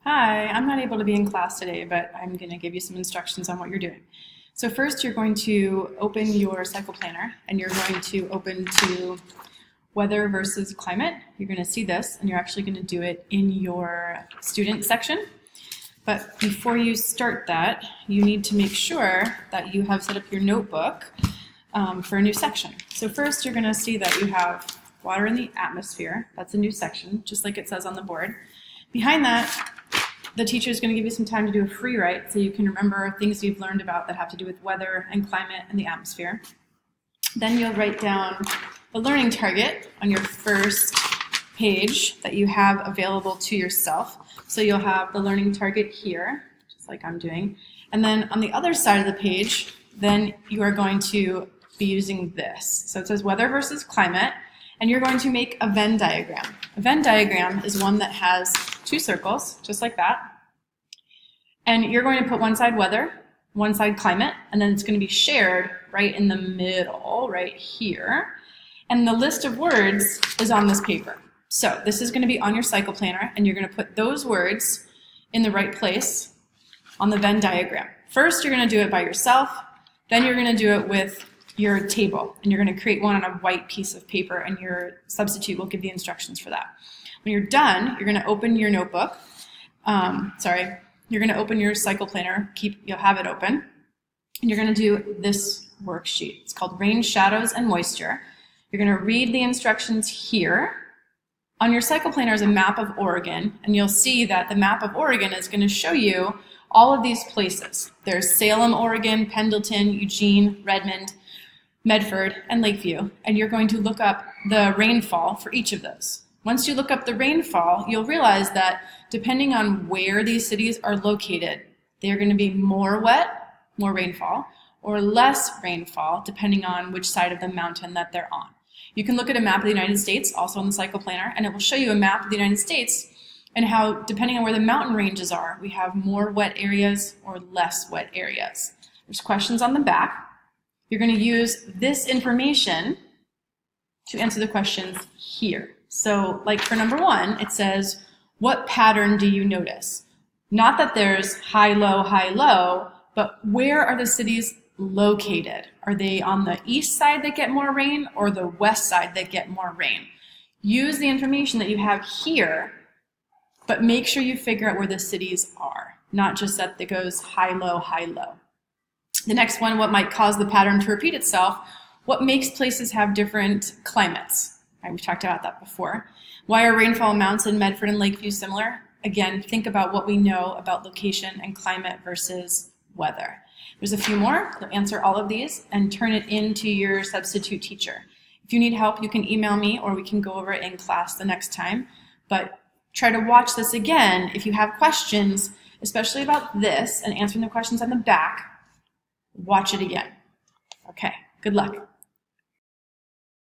Hi, I'm not able to be in class today, but I'm going to give you some instructions on what you're doing. So first you're going to open your cycle planner and you're going to open to weather versus climate. You're going to see this and you're actually going to do it in your student section. But before you start that, you need to make sure that you have set up your notebook for a new section. So first you're going to see that you have water in the atmosphere. That's a new section, just like it says on the board. Behind that, the teacher is going to give you some time to do a free write so you can remember things you've learned about that have to do with weather and climate and the atmosphere. Then you'll write down the learning target on your first page that you have available to yourself. So you'll have the learning target here, just like I'm doing. And then on the other side of the page, then you are going to be using this. So it says weather versus climate, and you're going to make a Venn diagram. A Venn diagram is one that has two circles, just like that. And you're going to put one side weather, one side climate, and then it's going to be shared right in the middle, right here. And the list of words is on this paper. So this is going to be on your cycle planner, and you're going to put those words in the right place on the Venn diagram. First, you're going to do it by yourself. Then you're going to do it with your table, and you're going to create one on a white piece of paper, and your substitute will give the instructions for that. When you're done, you're going to open your notebook. You're going to open your cycle planner. You'll have it open, and you're going to do this worksheet. It's called Rain, Shadows, and Moisture. You're going to read the instructions here. On your cycle planner is a map of Oregon, and you'll see that the map of Oregon is going to show you all of these places. There's Salem, Oregon, Pendleton, Eugene, Redmond, Medford, and Lakeview, and you're going to look up the rainfall for each of those. Once you look up the rainfall, you'll realize that depending on where these cities are located, they're going to be more wet, more rainfall, or less rainfall, depending on which side of the mountain that they're on. You can look at a map of the United States, also on the cycle planner, and it will show you a map of the United States and how, depending on where the mountain ranges are, we have more wet areas or less wet areas. There's questions on the back. You're going to use this information to answer the questions here. So, like for number one, it says, what pattern do you notice? Not that there's high, low, but where are the cities located? Are they on the east side that get more rain or the west side that get more rain? Use the information that you have here, but make sure you figure out where the cities are, not just that it goes high, low, high, low. The next one, what might cause the pattern to repeat itself? What makes places have different climates? We've talked about that before. Why are rainfall amounts in Medford and Lakeview similar? Again, think about what we know about location and climate versus weather. There's a few more. You'll answer all of these and turn it into your substitute teacher. If you need help, you can email me or we can go over it in class the next time. But try to watch this again. If you have questions, especially about this and answering the questions on the back, watch it again. Okay, good luck.